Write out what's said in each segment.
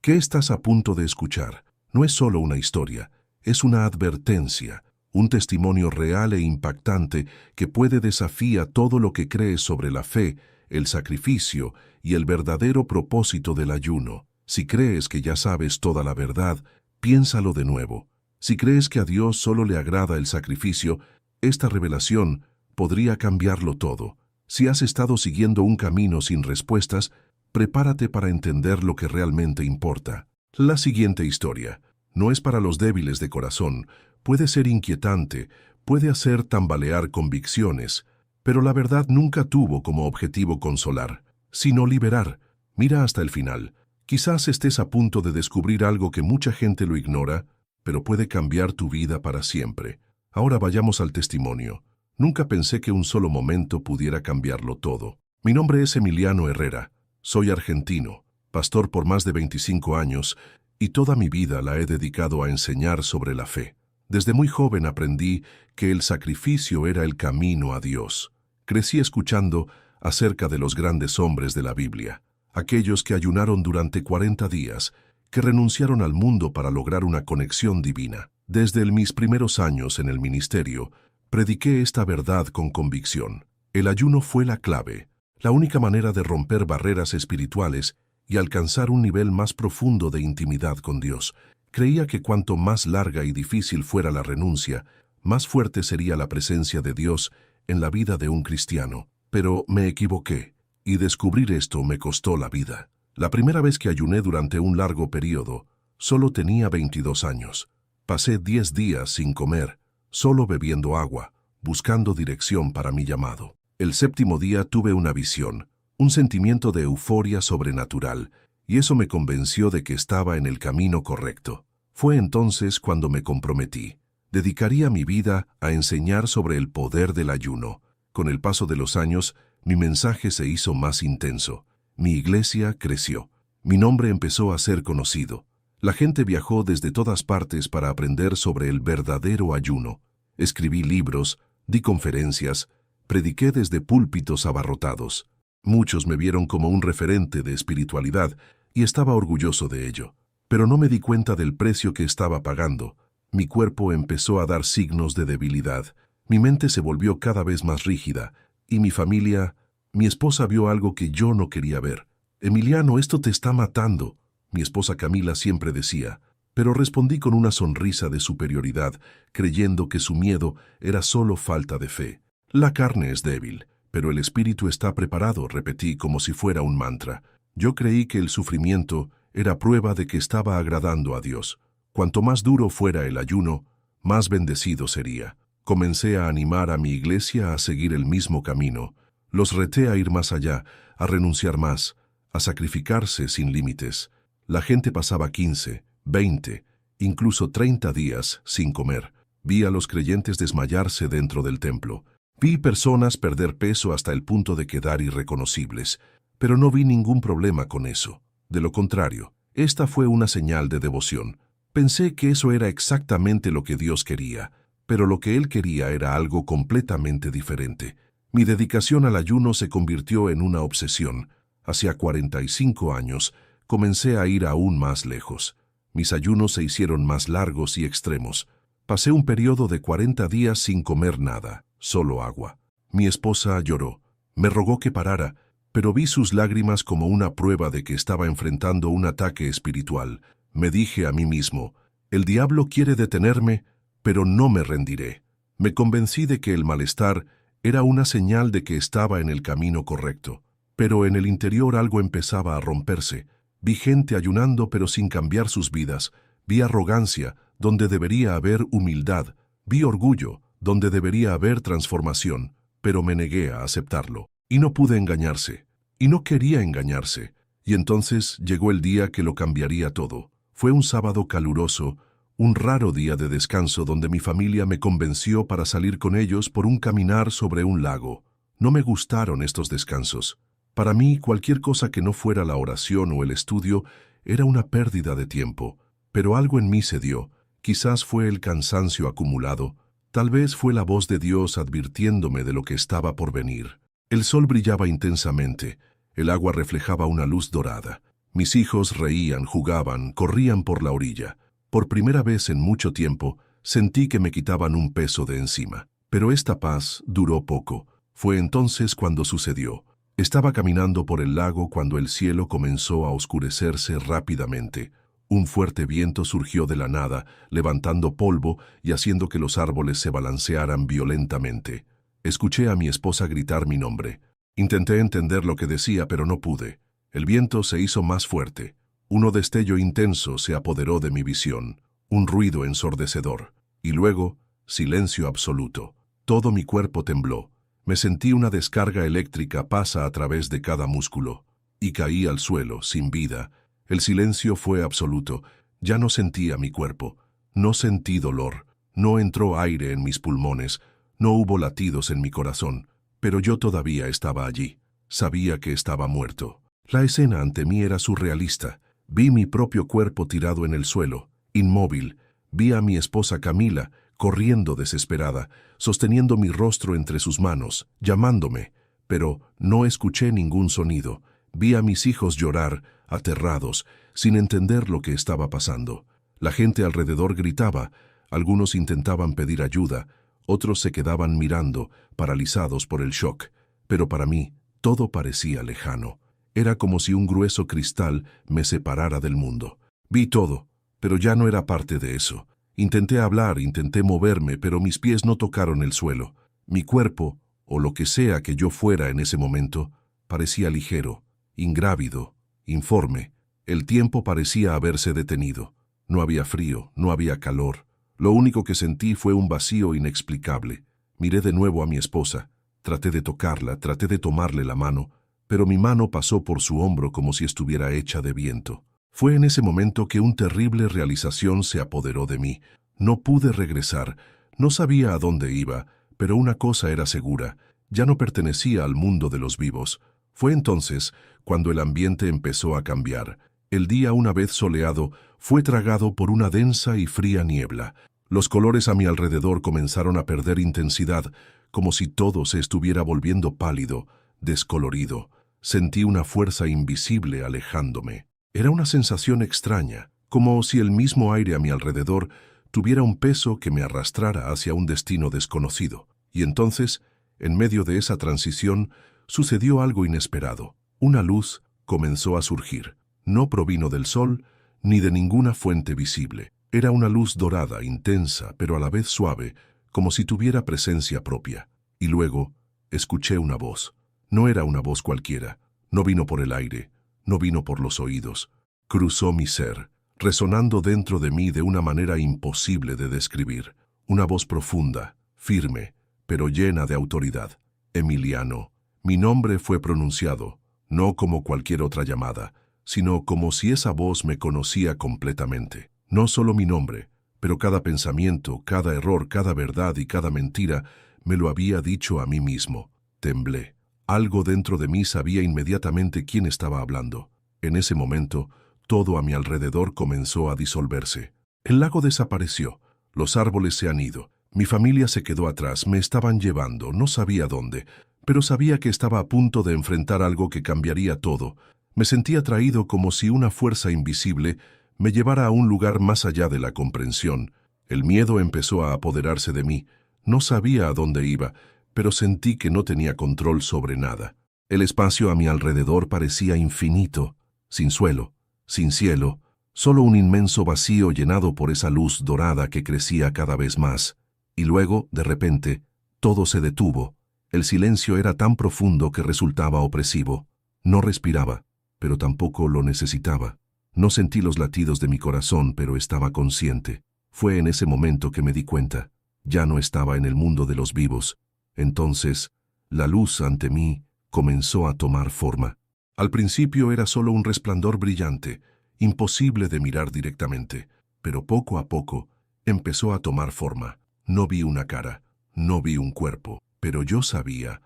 ¿Qué estás a punto de escuchar? No es solo una historia, es una advertencia, un testimonio real e impactante que puede desafiar todo lo que crees sobre la fe, el sacrificio y el verdadero propósito del ayuno. Si crees que ya sabes toda la verdad, piénsalo de nuevo. Si crees que a Dios solo le agrada el sacrificio, esta revelación podría cambiarlo todo. Si has estado siguiendo un camino sin respuestas, prepárate para entender lo que realmente importa. La siguiente historia no es para los débiles de corazón, puede ser inquietante, puede hacer tambalear convicciones, pero la verdad nunca tuvo como objetivo consolar, sino liberar. Mira hasta el final. Quizás estés a punto de descubrir algo que mucha gente lo ignora, pero puede cambiar tu vida para siempre. Ahora vayamos al testimonio. Nunca pensé que un solo momento pudiera cambiarlo todo. Mi nombre es Emiliano Herrera. Soy argentino, pastor por más de 25 años, y toda mi vida la he dedicado a enseñar sobre la fe. Desde muy joven aprendí que el sacrificio era el camino a Dios. Crecí escuchando acerca de los grandes hombres de la Biblia, aquellos que ayunaron durante 40 días, que renunciaron al mundo para lograr una conexión divina. Desde mis primeros años en el ministerio, prediqué esta verdad con convicción. El ayuno fue la clave, la única manera de romper barreras espirituales y alcanzar un nivel más profundo de intimidad con Dios. Creía que cuanto más larga y difícil fuera la renuncia, más fuerte sería la presencia de Dios en la vida de un cristiano. Pero me equivoqué, y descubrir esto me costó la vida. La primera vez que ayuné durante un largo periodo, solo tenía 22 años. Pasé 10 días sin comer, solo bebiendo agua, buscando dirección para mi llamado. El séptimo día tuve una visión, un sentimiento de euforia sobrenatural, y eso me convenció de que estaba en el camino correcto. Fue entonces cuando me comprometí. Dedicaría mi vida a enseñar sobre el poder del ayuno. Con el paso de los años, mi mensaje se hizo más intenso. Mi iglesia creció. Mi nombre empezó a ser conocido. La gente viajó desde todas partes para aprender sobre el verdadero ayuno. Escribí libros, di conferencias, prediqué desde púlpitos abarrotados. Muchos me vieron como un referente de espiritualidad y estaba orgulloso de ello. Pero no me di cuenta del precio que estaba pagando. Mi cuerpo empezó a dar signos de debilidad. Mi mente se volvió cada vez más rígida. Y mi familia, mi esposa vio algo que yo no quería ver. Emiliano, esto te está matando, mi esposa Camila siempre decía. Pero respondí con una sonrisa de superioridad, creyendo que su miedo era solo falta de fe. La carne es débil, pero el espíritu está preparado, repetí como si fuera un mantra. Yo creí que el sufrimiento era prueba de que estaba agradando a Dios. Cuanto más duro fuera el ayuno, más bendecido sería. Comencé a animar a mi iglesia a seguir el mismo camino. Los reté a ir más allá, a renunciar más, a sacrificarse sin límites. La gente pasaba 15, 20, incluso 30 días sin comer. Vi a los creyentes desmayarse dentro del templo. Vi personas perder peso hasta el punto de quedar irreconocibles, pero no vi ningún problema con eso. De lo contrario, esta fue una señal de devoción. Pensé que eso era exactamente lo que Dios quería, pero lo que Él quería era algo completamente diferente. Mi dedicación al ayuno se convirtió en una obsesión. Hacia 45 años, comencé a ir aún más lejos. Mis ayunos se hicieron más largos y extremos. Pasé un periodo de 40 días sin comer nada, solo agua. Mi esposa lloró. Me rogó que parara, pero vi sus lágrimas como una prueba de que estaba enfrentando un ataque espiritual. Me dije a mí mismo, el diablo quiere detenerme, pero no me rendiré. Me convencí de que el malestar era una señal de que estaba en el camino correcto. Pero en el interior algo empezaba a romperse. Vi gente ayunando pero sin cambiar sus vidas. Vi arrogancia, donde debería haber humildad. Vi orgullo, donde debería haber transformación. Pero me negué a aceptarlo. Y no pude engañarse. Y no quería engañarse. Y entonces llegó el día que lo cambiaría todo. Fue un sábado caluroso, un raro día de descanso donde mi familia me convenció para salir con ellos por un caminar sobre un lago. No me gustaron estos descansos. Para mí, cualquier cosa que no fuera la oración o el estudio era una pérdida de tiempo. Pero algo en mí se dio. Quizás fue el cansancio acumulado. Tal vez fue la voz de Dios advirtiéndome de lo que estaba por venir. El sol brillaba intensamente. El agua reflejaba una luz dorada. Mis hijos reían, jugaban, corrían por la orilla. Por primera vez en mucho tiempo, sentí que me quitaban un peso de encima. Pero esta paz duró poco. Fue entonces cuando sucedió. Estaba caminando por el lago cuando el cielo comenzó a oscurecerse rápidamente. Un fuerte viento surgió de la nada, levantando polvo y haciendo que los árboles se balancearan violentamente. Escuché a mi esposa gritar mi nombre. Intenté entender lo que decía, pero no pude. El viento se hizo más fuerte. Un destello intenso se apoderó de mi visión, un ruido ensordecedor. Y luego, silencio absoluto. Todo mi cuerpo tembló. Me sentí una descarga eléctrica pasa a través de cada músculo. Y caí al suelo, sin vida. El silencio fue absoluto. Ya no sentía mi cuerpo. No sentí dolor. No entró aire en mis pulmones. No hubo latidos en mi corazón. Pero yo todavía estaba allí. Sabía que estaba muerto. La escena ante mí era surrealista. Vi mi propio cuerpo tirado en el suelo, inmóvil. Vi a mi esposa Camila, corriendo desesperada, sosteniendo mi rostro entre sus manos, llamándome. Pero no escuché ningún sonido. Vi a mis hijos llorar, aterrados, sin entender lo que estaba pasando. La gente alrededor gritaba, algunos intentaban pedir ayuda, otros se quedaban mirando, paralizados por el shock. Pero para mí, todo parecía lejano. Era como si un grueso cristal me separara del mundo. Vi todo, pero ya no era parte de eso. Intenté hablar, intenté moverme, pero mis pies no tocaron el suelo. Mi cuerpo, o lo que sea que yo fuera en ese momento, parecía ligero, ingrávido, informe. El tiempo parecía haberse detenido. No había frío, no había calor. Lo único que sentí fue un vacío inexplicable. Miré de nuevo a mi esposa. Traté de tocarla, traté de tomarle la mano, pero mi mano pasó por su hombro como si estuviera hecha de viento. Fue en ese momento que una terrible realización se apoderó de mí. No pude regresar, no sabía a dónde iba, pero una cosa era segura, ya no pertenecía al mundo de los vivos. Fue entonces cuando el ambiente empezó a cambiar. El día, una vez soleado, fue tragado por una densa y fría niebla. Los colores a mi alrededor comenzaron a perder intensidad, como si todo se estuviera volviendo pálido, descolorido. Sentí una fuerza invisible alejándome. Era una sensación extraña, como si el mismo aire a mi alrededor tuviera un peso que me arrastrara hacia un destino desconocido. Y entonces, en medio de esa transición, sucedió algo inesperado. Una luz comenzó a surgir. No provino del sol ni de ninguna fuente visible. Era una luz dorada, intensa, pero a la vez suave, como si tuviera presencia propia. Y luego, escuché una voz. No era una voz cualquiera. No vino por el aire. No vino por los oídos. Cruzó mi ser, resonando dentro de mí de una manera imposible de describir. Una voz profunda, firme, pero llena de autoridad. Emiliano. Mi nombre fue pronunciado, no como cualquier otra llamada, sino como si esa voz me conocía completamente. No solo mi nombre, pero cada pensamiento, cada error, cada verdad y cada mentira me lo había dicho a mí mismo. Temblé. Algo dentro de mí sabía inmediatamente quién estaba hablando. En ese momento, todo a mi alrededor comenzó a disolverse. El lago desapareció. Los árboles se han ido. Mi familia se quedó atrás. Me estaban llevando. No sabía dónde, pero sabía que estaba a punto de enfrentar algo que cambiaría todo. Me sentí atraído como si una fuerza invisible me llevara a un lugar más allá de la comprensión. El miedo empezó a apoderarse de mí. No sabía a dónde iba, pero sentí que no tenía control sobre nada. El espacio a mi alrededor parecía infinito, sin suelo, sin cielo, solo un inmenso vacío llenado por esa luz dorada que crecía cada vez más. Y luego, de repente, todo se detuvo. El silencio era tan profundo que resultaba opresivo. No respiraba, pero tampoco lo necesitaba. No sentí los latidos de mi corazón, pero estaba consciente. Fue en ese momento que me di cuenta. Ya no estaba en el mundo de los vivos. Entonces, la luz ante mí comenzó a tomar forma. Al principio era solo un resplandor brillante, imposible de mirar directamente, pero poco a poco empezó a tomar forma. No vi una cara, no vi un cuerpo, pero yo sabía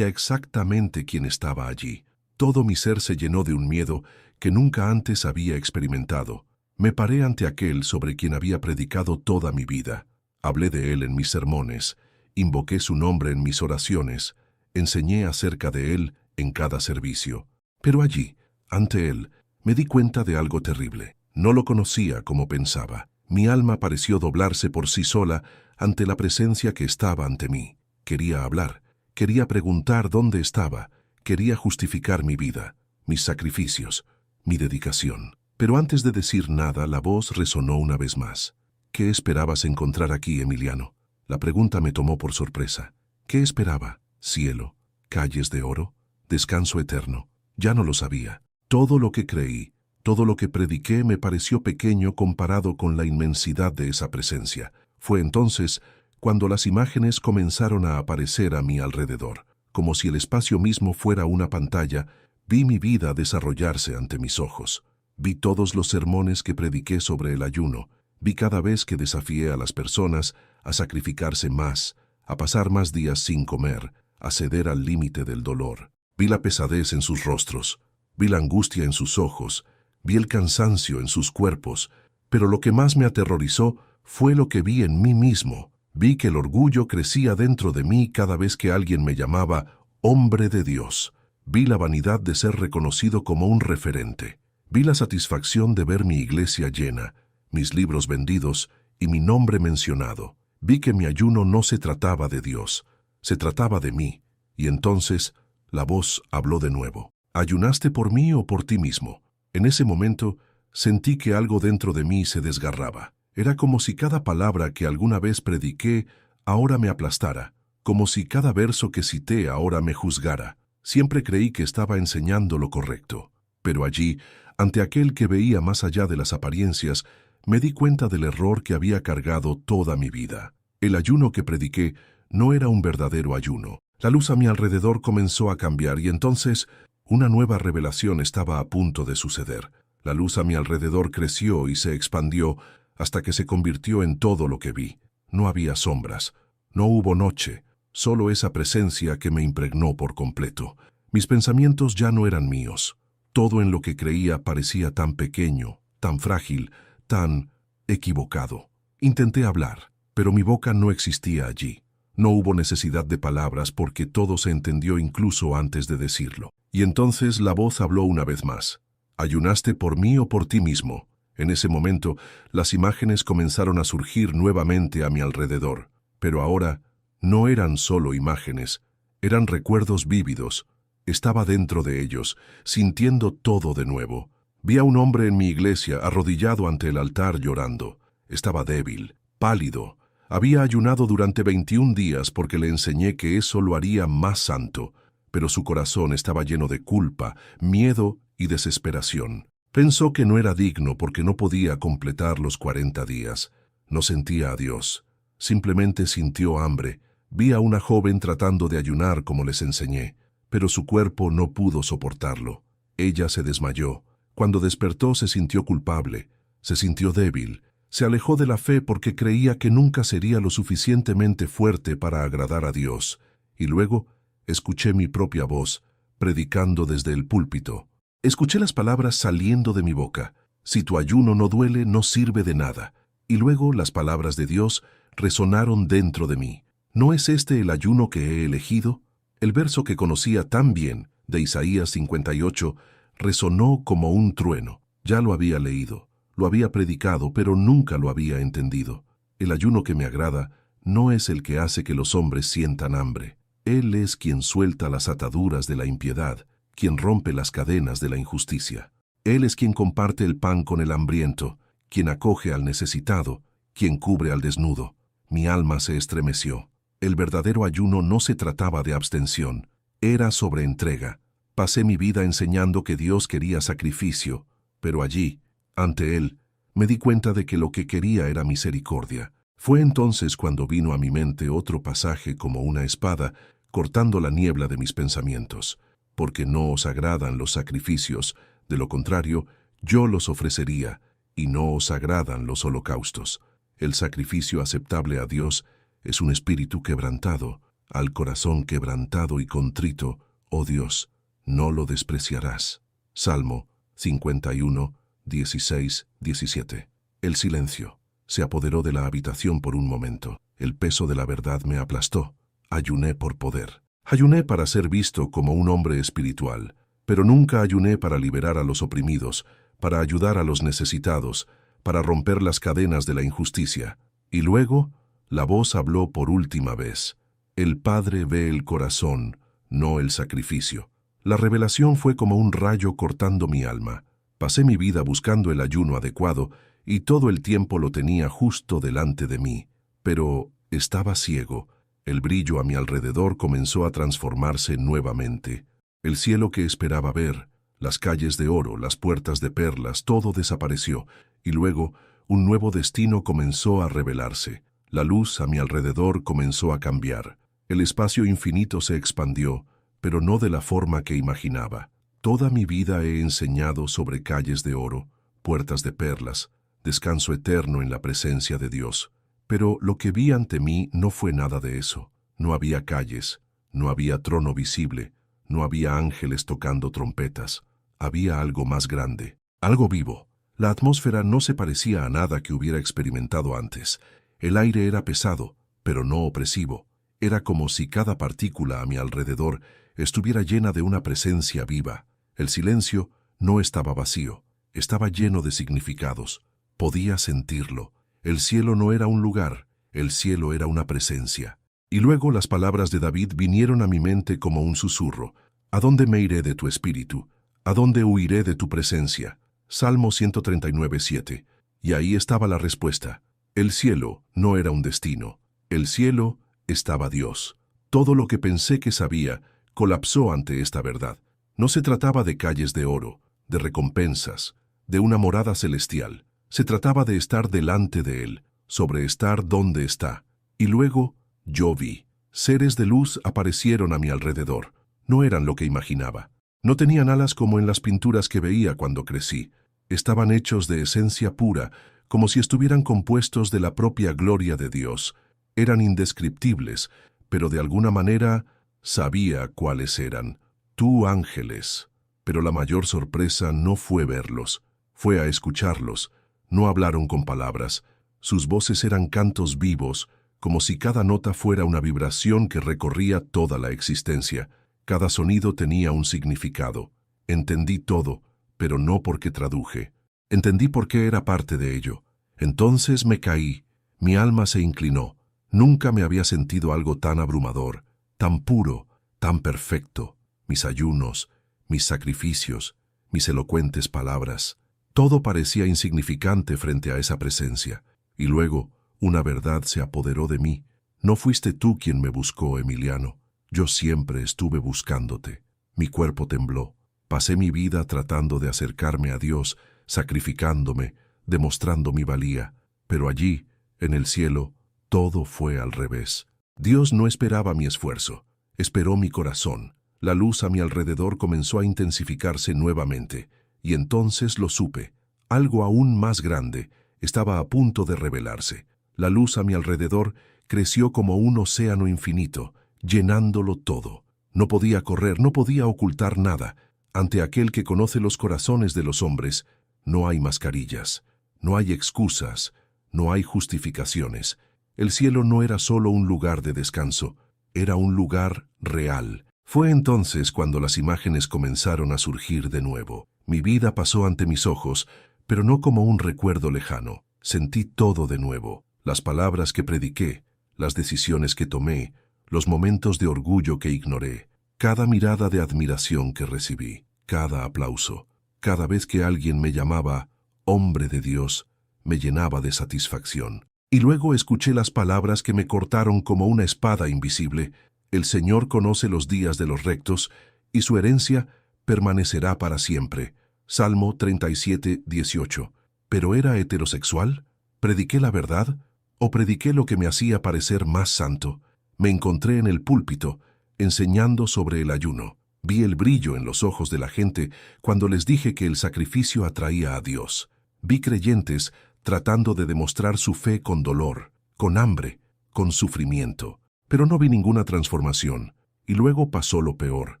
exactamente quién estaba allí. Todo mi ser se llenó de un miedo que nunca antes había experimentado. Me paré ante aquel sobre quien había predicado toda mi vida. Hablé de él en mis sermones, invoqué su nombre en mis oraciones, enseñé acerca de él en cada servicio. Pero allí, ante él, me di cuenta de algo terrible. No lo conocía como pensaba. Mi alma pareció doblarse por sí sola ante la presencia que estaba ante mí. Quería hablar, quería preguntar dónde estaba, quería justificar mi vida, mis sacrificios, mi dedicación. Pero antes de decir nada, la voz resonó una vez más. ¿Qué esperabas encontrar aquí, Emiliano? La pregunta me tomó por sorpresa. ¿Qué esperaba? ¿Cielo? ¿Calles de oro? ¿Descanso eterno? Ya no lo sabía. Todo lo que creí, todo lo que prediqué me pareció pequeño comparado con la inmensidad de esa presencia. Fue entonces cuando las imágenes comenzaron a aparecer a mi alrededor. Como si el espacio mismo fuera una pantalla, vi mi vida desarrollarse ante mis ojos. Vi todos los sermones que prediqué sobre el ayuno. Vi cada vez que desafié a las personas a sacrificarse más, a pasar más días sin comer, a ceder al límite del dolor. Vi la pesadez en sus rostros, vi la angustia en sus ojos, vi el cansancio en sus cuerpos, pero lo que más me aterrorizó fue lo que vi en mí mismo. Vi que el orgullo crecía dentro de mí cada vez que alguien me llamaba hombre de Dios. Vi la vanidad de ser reconocido como un referente. Vi la satisfacción de ver mi iglesia llena, mis libros vendidos y mi nombre mencionado. Vi que mi ayuno no se trataba de Dios, se trataba de mí. Y entonces la voz habló de nuevo. ¿Ayunaste por mí o por ti mismo? En ese momento sentí que algo dentro de mí se desgarraba. Era como si cada palabra que alguna vez prediqué ahora me aplastara, como si cada verso que cité ahora me juzgara. Siempre creí que estaba enseñando lo correcto, pero allí, ante aquel que veía más allá de las apariencias, me di cuenta del error que había cargado toda mi vida. El ayuno que prediqué no era un verdadero ayuno. La luz a mi alrededor comenzó a cambiar y entonces una nueva revelación estaba a punto de suceder. La luz a mi alrededor creció y se expandió hasta que se convirtió en todo lo que vi. No había sombras, no hubo noche, solo esa presencia que me impregnó por completo. Mis pensamientos ya no eran míos. Todo en lo que creía parecía tan pequeño, tan frágil, tan equivocado. Intenté hablar, pero mi boca no existía allí. No hubo necesidad de palabras porque todo se entendió incluso antes de decirlo. Y entonces la voz habló una vez más. ¿Ayunaste por mí o por ti mismo? En ese momento, las imágenes comenzaron a surgir nuevamente a mi alrededor. Pero ahora no eran solo imágenes, eran recuerdos vívidos. Estaba dentro de ellos, sintiendo todo de nuevo. Vi a un hombre en mi iglesia arrodillado ante el altar llorando. Estaba débil, pálido. Había ayunado durante 21 días porque le enseñé que eso lo haría más santo, pero su corazón estaba lleno de culpa, miedo y desesperación. Pensó que no era digno porque no podía completar los 40 días. No sentía a Dios. Simplemente sintió hambre. Vi a una joven tratando de ayunar como les enseñé, pero su cuerpo no pudo soportarlo. Ella se desmayó. Cuando despertó se sintió culpable, se sintió débil. Se alejó de la fe porque creía que nunca sería lo suficientemente fuerte para agradar a Dios. Y luego escuché mi propia voz, predicando desde el púlpito. Escuché las palabras saliendo de mi boca. Si tu ayuno no duele, no sirve de nada. Y luego las palabras de Dios resonaron dentro de mí. ¿No es este el ayuno que he elegido? El verso que conocía tan bien, de Isaías 58, resonó como un trueno. Ya lo había leído. Lo había predicado, pero nunca lo había entendido. El ayuno que me agrada no es el que hace que los hombres sientan hambre. Él es quien suelta las ataduras de la impiedad, quien rompe las cadenas de la injusticia. Él es quien comparte el pan con el hambriento, quien acoge al necesitado, quien cubre al desnudo. Mi alma se estremeció. El verdadero ayuno no se trataba de abstención, era sobre entrega. Pasé mi vida enseñando que Dios quería sacrificio, pero allí, ante Él, me di cuenta de que lo que quería era misericordia. Fue entonces cuando vino a mi mente otro pasaje como una espada, cortando la niebla de mis pensamientos. Porque no os agradan los sacrificios, de lo contrario, yo los ofrecería, y no os agradan los holocaustos. El sacrificio aceptable a Dios es un espíritu quebrantado, al corazón quebrantado y contrito, oh Dios, no lo despreciarás. Salmo 51, 16, 17. El silencio se apoderó de la habitación por un momento. El peso de la verdad me aplastó. Ayuné por poder. Ayuné para ser visto como un hombre espiritual. Pero nunca ayuné para liberar a los oprimidos, para ayudar a los necesitados, para romper las cadenas de la injusticia. Y luego, la voz habló por última vez. El Padre ve el corazón, no el sacrificio. La revelación fue como un rayo cortando mi alma. Pasé mi vida buscando el ayuno adecuado y todo el tiempo lo tenía justo delante de mí. Pero estaba ciego. El brillo a mi alrededor comenzó a transformarse nuevamente. El cielo que esperaba ver, las calles de oro, las puertas de perlas, todo desapareció, y luego un nuevo destino comenzó a revelarse. La luz a mi alrededor comenzó a cambiar. El espacio infinito se expandió, pero no de la forma que imaginaba. Toda mi vida he enseñado sobre calles de oro, puertas de perlas, descanso eterno en la presencia de Dios. Pero lo que vi ante mí no fue nada de eso. No había calles, no había trono visible, no había ángeles tocando trompetas. Había algo más grande, algo vivo. La atmósfera no se parecía a nada que hubiera experimentado antes. El aire era pesado, pero no opresivo. Era como si cada partícula a mi alrededor estuviera llena de una presencia viva. El silencio no estaba vacío, estaba lleno de significados. Podía sentirlo. El cielo no era un lugar, el cielo era una presencia. Y luego las palabras de David vinieron a mi mente como un susurro. ¿A dónde me iré de tu espíritu? ¿A dónde huiré de tu presencia? Salmo 139:7. Y ahí estaba la respuesta. El cielo no era un destino. El cielo estaba Dios. Todo lo que pensé que sabía colapsó ante esta verdad. No se trataba de calles de oro, de recompensas, de una morada celestial. Se trataba de estar delante de Él, sobre estar donde está. Y luego yo vi. Seres de luz aparecieron a mi alrededor. No eran lo que imaginaba. No tenían alas como en las pinturas que veía cuando crecí. Estaban hechos de esencia pura, como si estuvieran compuestos de la propia gloria de Dios. Eran indescriptibles, pero de alguna manera sabía cuáles eran. Tú, ángeles. Pero la mayor sorpresa no fue verlos, fue a escucharlos. No hablaron con palabras. Sus voces eran cantos vivos, como si cada nota fuera una vibración que recorría toda la existencia. Cada sonido tenía un significado. Entendí todo, pero no porque traduje. Entendí por qué era parte de ello. Entonces me caí. Mi alma se inclinó. Nunca me había sentido algo tan abrumador, tan puro, tan perfecto. Mis ayunos, mis sacrificios, mis elocuentes palabras. Todo parecía insignificante frente a esa presencia. Y luego, una verdad se apoderó de mí. No fuiste tú quien me buscó, Emiliano. Yo siempre estuve buscándote. Mi cuerpo tembló. Pasé mi vida tratando de acercarme a Dios, sacrificándome, demostrando mi valía. Pero allí, en el cielo, todo fue al revés. Dios no esperaba mi esfuerzo, esperó mi corazón. La luz a mi alrededor comenzó a intensificarse nuevamente, y entonces lo supe. Algo aún más grande estaba a punto de revelarse. La luz a mi alrededor creció como un océano infinito, llenándolo todo. No podía correr, no podía ocultar nada. Ante aquel que conoce los corazones de los hombres, no hay mascarillas, no hay excusas, no hay justificaciones. El cielo no era solo un lugar de descanso, era un lugar real. Fue entonces cuando las imágenes comenzaron a surgir de nuevo. Mi vida pasó ante mis ojos, pero no como un recuerdo lejano. Sentí todo de nuevo. Las palabras que prediqué, las decisiones que tomé, los momentos de orgullo que ignoré, cada mirada de admiración que recibí, cada aplauso, cada vez que alguien me llamaba hombre de Dios, me llenaba de satisfacción. Y luego escuché las palabras que me cortaron como una espada invisible. El Señor conoce los días de los rectos, y su herencia permanecerá para siempre. Salmo 37:18. ¿Pero era heterosexual? ¿Prediqué la verdad? ¿O prediqué lo que me hacía parecer más santo? Me encontré en el púlpito, enseñando sobre el ayuno. Vi el brillo en los ojos de la gente cuando les dije que el sacrificio atraía a Dios. Vi creyentes tratando de demostrar su fe con dolor, con hambre, con sufrimiento. Pero no vi ninguna transformación. Y luego pasó lo peor.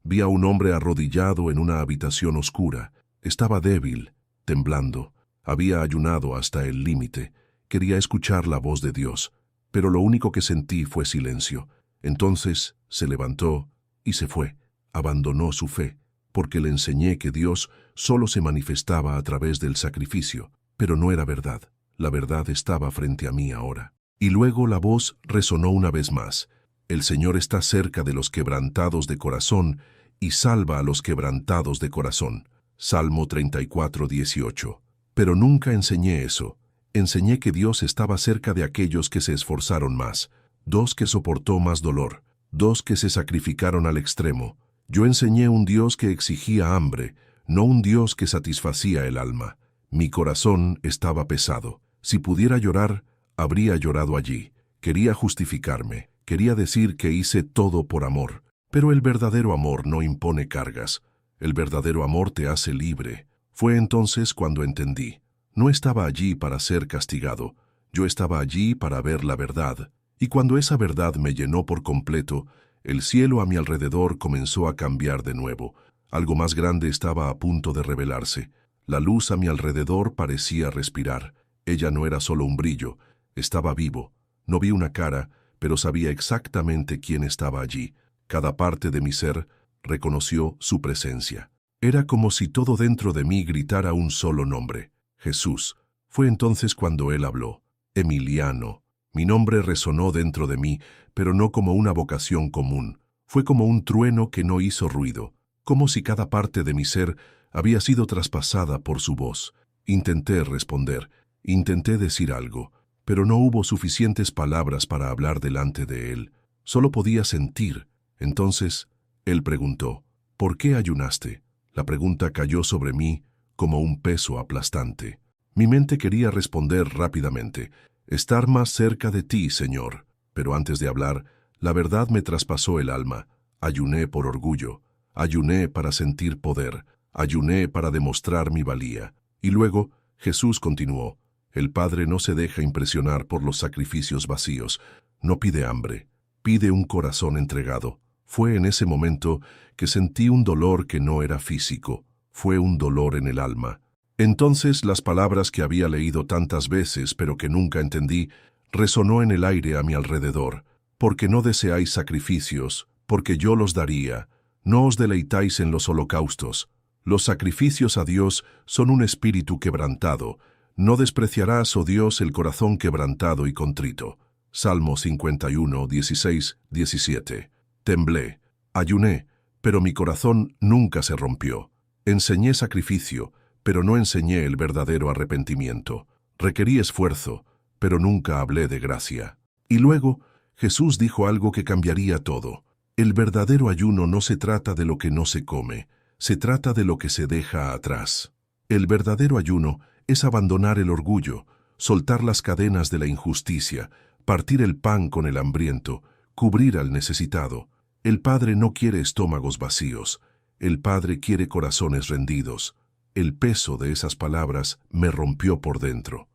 Vi a un hombre arrodillado en una habitación oscura. Estaba débil, temblando. Había ayunado hasta el límite. Quería escuchar la voz de Dios, pero lo único que sentí fue silencio. Entonces se levantó y se fue. Abandonó su fe. porque le enseñé que Dios solo se manifestaba a través del sacrificio, pero no era verdad. La verdad estaba frente a mí ahora. Y luego la voz resonó una vez más. El Señor está cerca de los quebrantados de corazón y salva a los quebrantados de corazón. Salmo 34:18. Pero nunca enseñé eso. Enseñé que Dios estaba cerca de aquellos que se esforzaron más, dos que soportó más dolor, dos que se sacrificaron al extremo. Yo enseñé un Dios que exigía hambre, no un Dios que satisfacía el alma. Mi corazón estaba pesado. Si pudiera llorar, habría llorado allí. Quería justificarme, quería decir que hice todo por amor. Pero el verdadero amor no impone cargas. El verdadero amor te hace libre. Fue entonces cuando entendí. No estaba allí para ser castigado. Yo estaba allí para ver la verdad. Y cuando esa verdad me llenó por completo, el cielo a mi alrededor comenzó a cambiar de nuevo. Algo más grande estaba a punto de revelarse. La luz a mi alrededor parecía respirar. Ella no era solo un brillo, estaba vivo. No vi una cara, pero sabía exactamente quién estaba allí. Cada parte de mi ser reconoció su presencia. Era como si todo dentro de mí gritara un solo nombre: Jesús. Fue entonces cuando él habló. Emiliano. Mi nombre resonó dentro de mí, pero no como una vocación común. Fue como un trueno que no hizo ruido, como si cada parte de mi ser había sido traspasada por su voz. Intenté responder, intenté decir algo, pero no hubo suficientes palabras para hablar delante de él. Solo podía sentir. Entonces, él preguntó, ¿por qué ayunaste? La pregunta cayó sobre mí como un peso aplastante. Mi mente quería responder rápidamente, estar más cerca de ti, Señor. Pero antes de hablar, la verdad me traspasó el alma. Ayuné por orgullo, ayuné para sentir poder, ayuné para demostrar mi valía. Y luego, Jesús continuó, el Padre no se deja impresionar por los sacrificios vacíos, no pide hambre, pide un corazón entregado. Fue en ese momento que sentí un dolor que no era físico, fue un dolor en el alma. Entonces las palabras que había leído tantas veces pero que nunca entendí, resonó en el aire a mi alrededor. Porque no deseáis sacrificios, porque yo los daría. No os deleitáis en los holocaustos. Los sacrificios a Dios son un espíritu quebrantado. No despreciarás, oh Dios, el corazón quebrantado y contrito. Salmo 51, 16, 17. Temblé, ayuné, pero mi corazón nunca se rompió. Enseñé sacrificio, pero no enseñé el verdadero arrepentimiento. Requerí esfuerzo, pero nunca hablé de gracia. Y luego, Jesús dijo algo que cambiaría todo. El verdadero ayuno no se trata de lo que no se come, se trata de lo que se deja atrás. El verdadero ayuno es abandonar el orgullo, soltar las cadenas de la injusticia, partir el pan con el hambriento, cubrir al necesitado. El Padre no quiere estómagos vacíos, el Padre quiere corazones rendidos. El peso de esas palabras me rompió por dentro.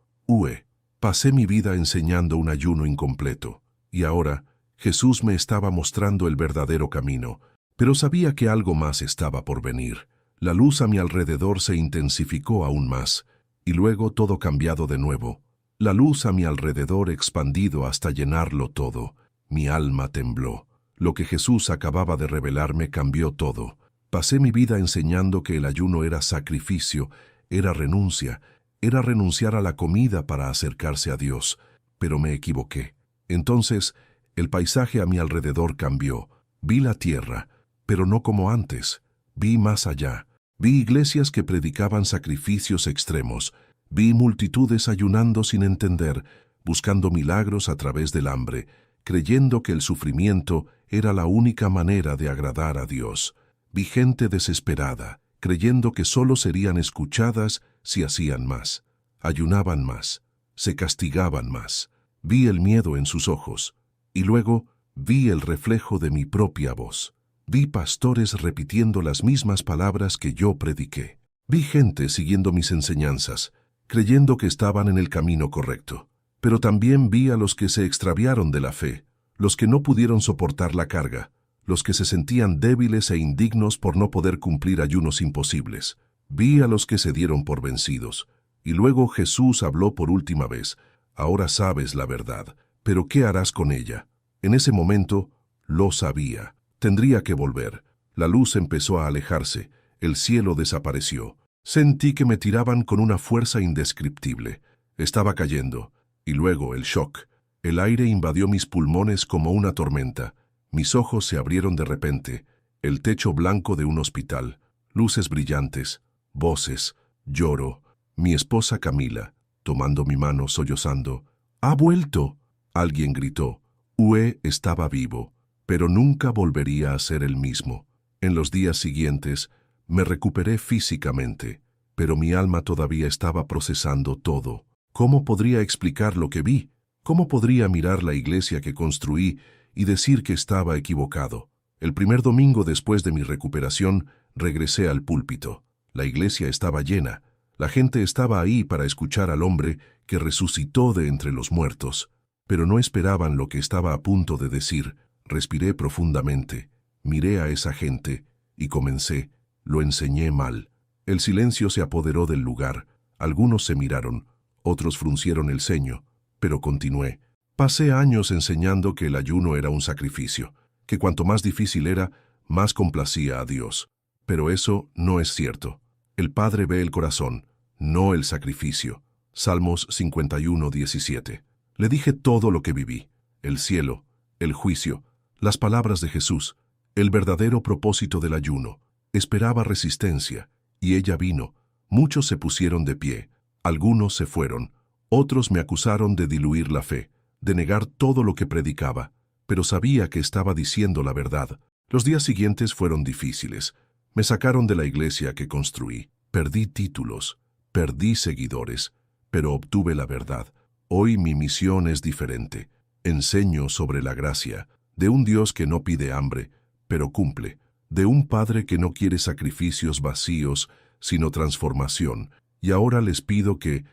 Pasé mi vida enseñando un ayuno incompleto, y ahora Jesús me estaba mostrando el verdadero camino, pero sabía que algo más estaba por venir. La luz a mi alrededor se intensificó aún más, y luego todo cambiado de nuevo. La luz a mi alrededor expandido hasta llenarlo todo. Mi alma tembló. Lo que Jesús acababa de revelarme cambió todo. Pasé mi vida enseñando que el ayuno era sacrificio, era renuncia, era renunciar a la comida para acercarse a Dios, pero me equivoqué. Entonces, el paisaje a mi alrededor cambió. Vi la tierra, pero no como antes. Vi más allá. Vi iglesias que predicaban sacrificios extremos. Vi multitudes ayunando sin entender, buscando milagros a través del hambre, creyendo que el sufrimiento era la única manera de agradar a Dios. Vi gente desesperada, creyendo que solo serían escuchadas si hacían más, ayunaban más, se castigaban más. Vi el miedo en sus ojos, y luego vi el reflejo de mi propia voz. Vi pastores repitiendo las mismas palabras que yo prediqué. Vi gente siguiendo mis enseñanzas, creyendo que estaban en el camino correcto. Pero también vi a los que se extraviaron de la fe, los que no pudieron soportar la carga, los que se sentían débiles e indignos por no poder cumplir ayunos imposibles. Vi a los que se dieron por vencidos. Y luego Jesús habló por última vez. Ahora sabes la verdad, pero ¿qué harás con ella? En ese momento, lo sabía. Tendría que volver. La luz empezó a alejarse. el cielo desapareció. Sentí que me tiraban con una fuerza indescriptible. Estaba cayendo, y luego el shock. El aire invadió mis pulmones como una tormenta. Mis ojos se abrieron de repente. El techo blanco de un hospital, luces brillantes, voces, lloro. Mi esposa Camila, tomando mi mano, sollozando. ¡Ha vuelto!, alguien gritó. Uwe estaba vivo, pero nunca volvería a ser el mismo. En los días siguientes, me recuperé físicamente, pero mi alma todavía estaba procesando todo. ¿Cómo podría explicar lo que vi? ¿Cómo podría mirar la iglesia que construí y decir que estaba equivocado? El primer domingo después de mi recuperación, regresé al púlpito. La iglesia estaba llena. La gente estaba ahí para escuchar al hombre que resucitó de entre los muertos. Pero no esperaban lo que estaba a punto de decir. Respiré profundamente, miré a esa gente y comencé. Lo enseñé mal. El silencio se apoderó del lugar. Algunos se miraron, otros fruncieron el ceño, pero continué. Pasé años enseñando que el ayuno era un sacrificio, que cuanto más difícil era, más complacía a Dios. Pero eso no es cierto. El Padre ve el corazón, no el sacrificio. Salmos 51:17. Le dije todo lo que viví, el cielo, el juicio, las palabras de Jesús, el verdadero propósito del ayuno. Esperaba resistencia, y ella vino. Muchos se pusieron de pie, algunos se fueron, otros me acusaron de diluir la fe, de negar todo lo que predicaba, pero sabía que estaba diciendo la verdad. Los días siguientes fueron difíciles. Me sacaron de la iglesia que construí. Perdí títulos, perdí seguidores, pero obtuve la verdad. Hoy mi misión es diferente. Enseño sobre la gracia, de un Dios que no pide hambre, pero cumple, de un Padre que no quiere sacrificios vacíos, sino transformación. Y ahora les pido ¿qué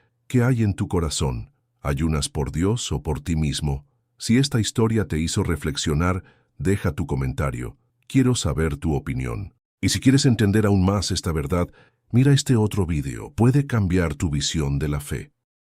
hay en tu corazón? ¿Ayunas por Dios o por ti mismo? Si esta historia te hizo reflexionar, deja tu comentario. Quiero saber tu opinión. Y si quieres entender aún más esta verdad, mira este otro video. Puede cambiar tu visión de la fe.